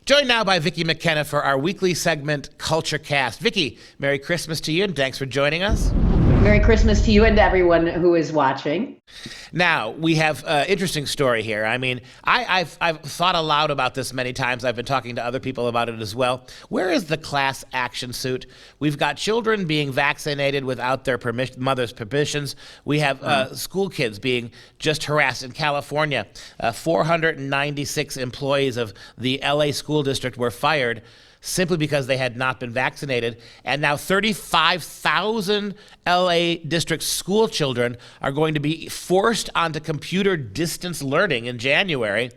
Joined now by Vicki McKenna for our weekly segment, Culture Cast. Vicki, Merry Christmas to you, and thanks for joining us. Merry Christmas to you and to everyone who is watching. Now, we have an interesting story here. I mean, I've thought aloud about this many times. I've been talking to other people about it as well. Where is the class action suit? We've got children being vaccinated without their mother's permissions. We have school kids being just harassed. In California, 496 employees of the LA school district were fired simply because they had not been vaccinated. And now 35,000 LA district school children are going to be forced onto computer distance learning in January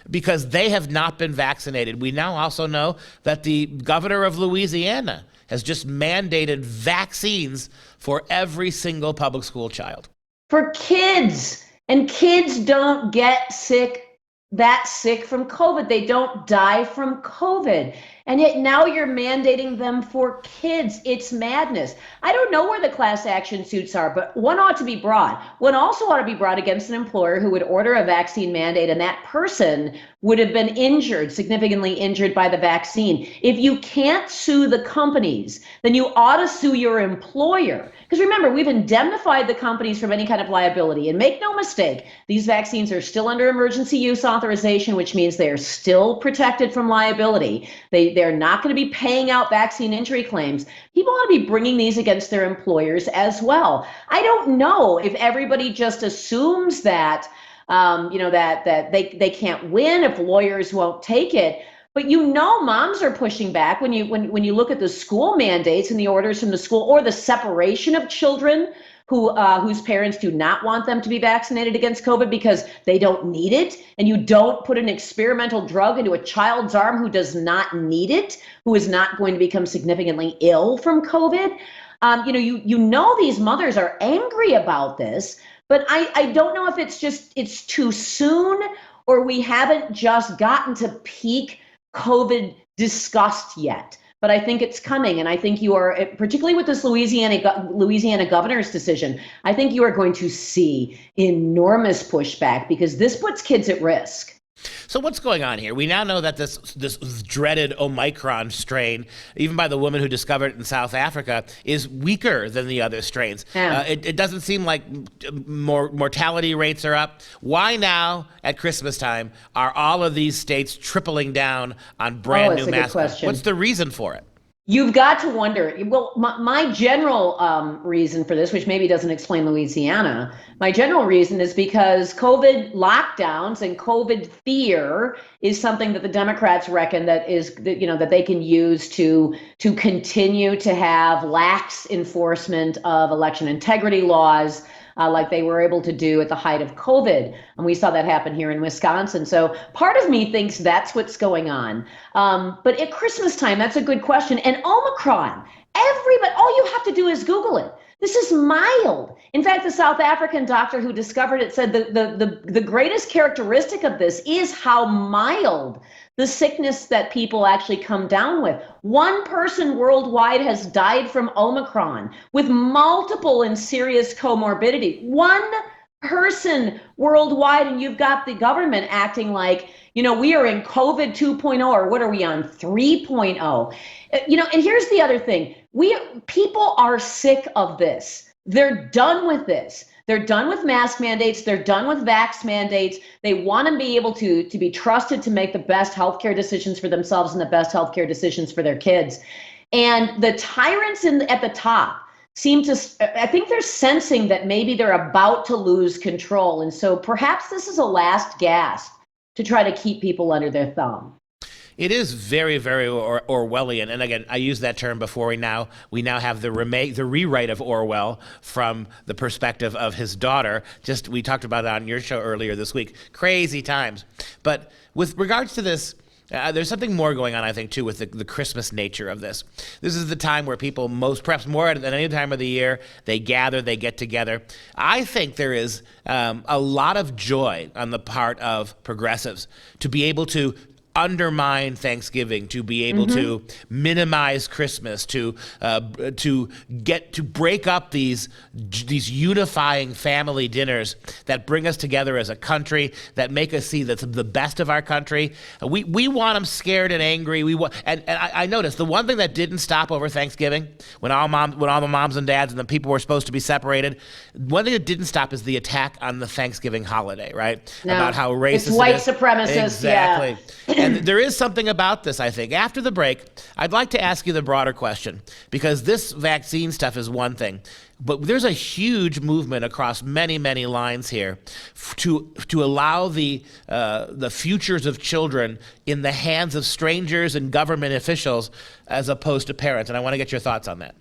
because they have not been vaccinated. We now also know that the governor of Louisiana has just mandated vaccines for every single public school child. For kids, and kids don't get that sick from COVID. They don't die from COVID. And yet now you're mandating them for kids. It's madness. I don't know where the class action suits are, but one ought to be brought. One also ought to be brought against an employer who would order a vaccine mandate, and that person would have been injured, significantly injured by the vaccine. If you can't sue the companies, then you ought to sue your employer. Because remember, we've indemnified the companies from any kind of liability. And make no mistake, these vaccines are still under emergency use authorization, which means they are still protected from liability. They're not going to be paying out vaccine injury claims. People ought to be bringing these against their employers as well. I don't know if everybody just assumes that that they can't win if lawyers won't take it. But moms are pushing back when you look at the school mandates and the orders from the school, or the separation of children whose parents do not want them to be vaccinated against COVID because they don't need it, and you don't put an experimental drug into a child's arm who does not need it, who is not going to become significantly ill from COVID. These mothers are angry about this, but I don't know if it's too soon, or we haven't just gotten to peak COVID disgust yet. But I think it's coming, and I think you are, particularly with this Louisiana governor's decision, I think you are going to see enormous pushback because this puts kids at risk. So what's going on here? We now know that this dreaded Omicron strain, even by the woman who discovered it in South Africa, is weaker than the other strains. Yeah. It doesn't seem like mortality rates are up. Why now, at Christmas time, are all of these states tripling down on brand new masks? What's the reason for it? You've got to wonder. Well, my general reason for this, which maybe doesn't explain Louisiana, my general reason is because COVID lockdowns and COVID fear is something that the Democrats reckon that they can use to continue to have lax enforcement of election integrity laws, like they were able to do at the height of COVID. And we saw that happen here in Wisconsin. So part of me thinks that's what's going on. But at Christmas time, that's a good question. And Omicron, all you have to do is Google it. This is mild. In fact, the South African doctor who discovered it said the greatest characteristic of this is how mild the sickness that people actually come down with. One person worldwide has died from Omicron with multiple and serious comorbidity. One person worldwide, and you've got the government acting like, we are in COVID 2.0, or what are we on, 3.0? And here's the other thing. People are sick of this. They're done with this. They're done with mask mandates. They're done with vax mandates. They want to be able to be trusted to make the best healthcare decisions for themselves and the best healthcare decisions for their kids. And the tyrants at the top I think they're sensing that maybe they're about to lose control. And so perhaps this is a last gasp to try to keep people under their thumb. It is very, very Orwellian, and again, I used that term before. We now have the rewrite of Orwell from the perspective of his daughter. We talked about it on your show earlier this week. Crazy times. But with regards to this, there's something more going on, I think, too, with the Christmas nature of this. This is the time where people perhaps more than any time of the year, they gather, they get together. I think there is a lot of joy on the part of progressives to be able to undermine Thanksgiving, to be able to minimize Christmas, to break up these unifying family dinners that bring us together as a country, that make us see the best of our country. We want them scared and angry. And I noticed the one thing that didn't stop over Thanksgiving, when all the moms and dads and the people were supposed to be separated, one thing that didn't stop is the attack on the Thanksgiving holiday, right? No, about how racist it's white it is. supremacist. Exactly. Yeah. And there is something about this, I think. After the break, I'd like to ask you the broader question, because this vaccine stuff is one thing, but there's a huge movement across many, many lines here to allow the futures of children in the hands of strangers and government officials as opposed to parents. And I want to get your thoughts on that.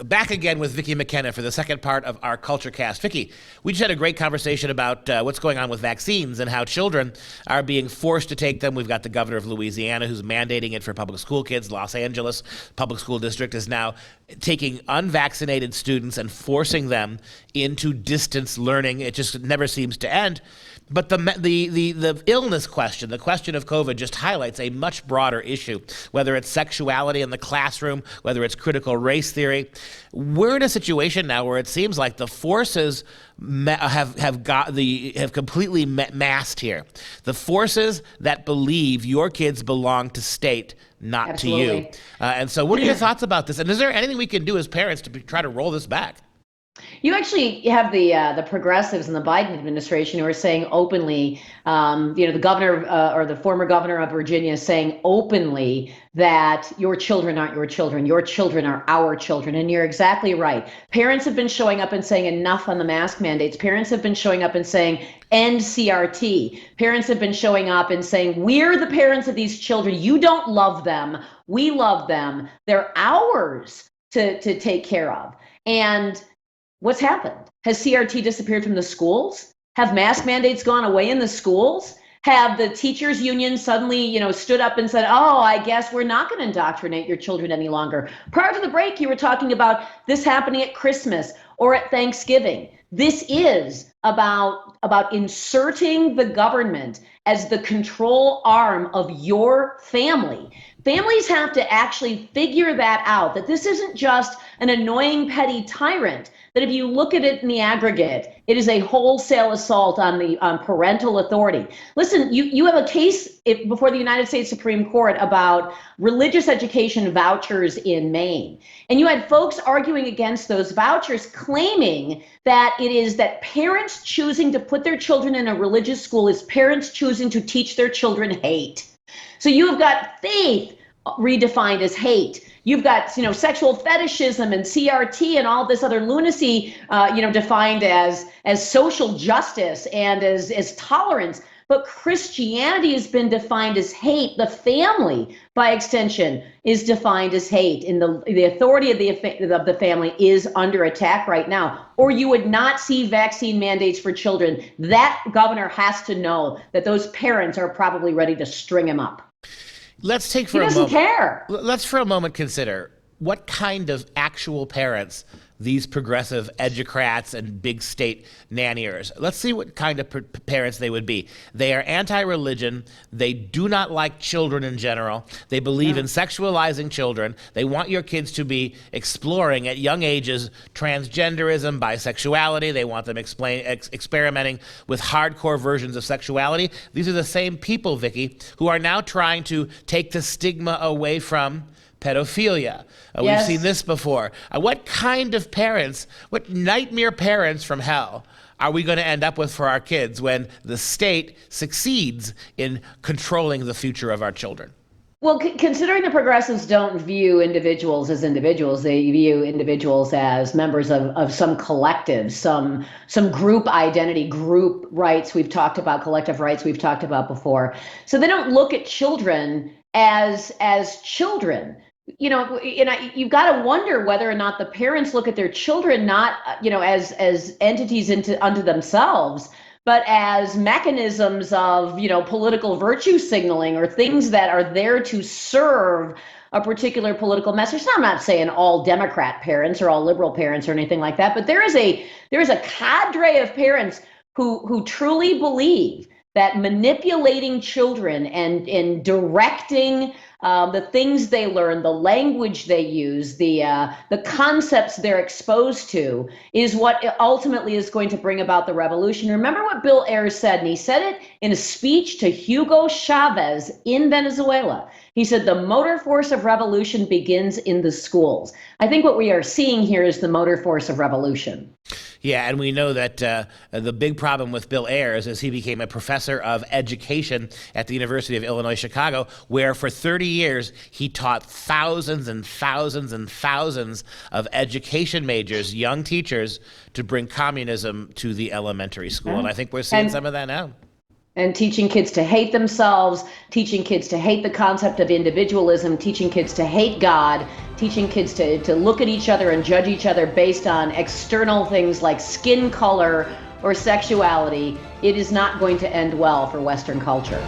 Back again with Vicki McKenna for the second part of our Culture Cast. Vicki, we just had a great conversation about what's going on with vaccines and how children are being forced to take them. We've got the governor of Louisiana who's mandating it for public school kids. Los Angeles Public School District is now taking unvaccinated students and forcing them into distance learning. It just never seems to end. But the illness question, the question of COVID, just highlights a much broader issue, whether it's sexuality in the classroom, whether it's critical race theory. We're in a situation now where it seems like the forces have completely massed here. The forces that believe your kids belong to state, not Absolutely. to you. And so what are your thoughts about this? And is there anything we can do as parents to try to roll this back? You actually have the progressives in the Biden administration who are saying openly, the governor or the former governor of Virginia saying openly that your children aren't your children are our children. And you're exactly right. Parents have been showing up and saying enough on the mask mandates. Parents have been showing up and saying end CRT. Parents have been showing up and saying we're the parents of these children. You don't love them. We love them. They're ours to take care of. And what's happened? Has CRT disappeared from the schools? Have mask mandates gone away in the schools? Have the teachers union suddenly, stood up and said, oh, I guess we're not going to indoctrinate your children any longer? Prior to the break, you were talking about this happening at Christmas or at Thanksgiving. This is about inserting the government as the control arm of your family. Families have to actually figure that out, that this isn't just an annoying petty tyrant, that if you look at it in the aggregate, it is a wholesale assault on parental authority. Listen, you have a case before the United States Supreme Court about religious education vouchers in Maine. And you had folks arguing against those vouchers, claiming that it is that parents choosing to put their children in a religious school is parents choosing to teach their children hate. So you have got faith redefined as hate. You've got, sexual fetishism and CRT and all this other lunacy, defined as social justice and as tolerance. But Christianity has been defined as hate. The family, by extension, is defined as hate. And the authority of the family is under attack right now. Or you would not see vaccine mandates for children. That governor has to know that those parents are probably ready to string him up. Let's take He doesn't care. Let's for a moment consider what kind of actual parents these progressive educrats and big state nannyers. Let's see what kind of parents they would be. They are anti-religion. They do not like children in general. They believe in sexualizing children. They want your kids to be exploring at young ages transgenderism, bisexuality. They want them experimenting with hardcore versions of sexuality. These are the same people, Vicki, who are now trying to take the stigma away from pedophilia. Yes. We've seen this before. What kind of parents, what nightmare parents from hell are we going to end up with for our kids when the state succeeds in controlling the future of our children? Well, considering the progressives don't view individuals as individuals, they view individuals as members of some collective, some group identity, group rights. We've talked about collective rights. We've talked about before. So they don't look at children as children. You've got to wonder whether or not the parents look at their children not, as entities unto themselves, but as mechanisms of, political virtue signaling or things that are there to serve a particular political message. Now, I'm not saying all Democrat parents or all liberal parents or anything like that, but there is a cadre of parents who truly believe that manipulating children and directing the things they learn, the language they use, the concepts they're exposed to is what ultimately is going to bring about the revolution. Remember what Bill Ayers said, and he said it in a speech to Hugo Chavez in Venezuela. He said, the motor force of revolution begins in the schools. I think what we are seeing here is the motor force of revolution. Yeah, and we know that the big problem with Bill Ayers is he became a professor of education at the University of Illinois Chicago, where for 30 years he taught thousands and thousands and thousands of education majors, young teachers, to bring communism to the elementary school. And I think we're seeing some of that now. And teaching kids to hate themselves, teaching kids to hate the concept of individualism, teaching kids to hate God, teaching kids to look at each other and judge each other based on external things like skin color or sexuality. It is not going to end well for Western culture.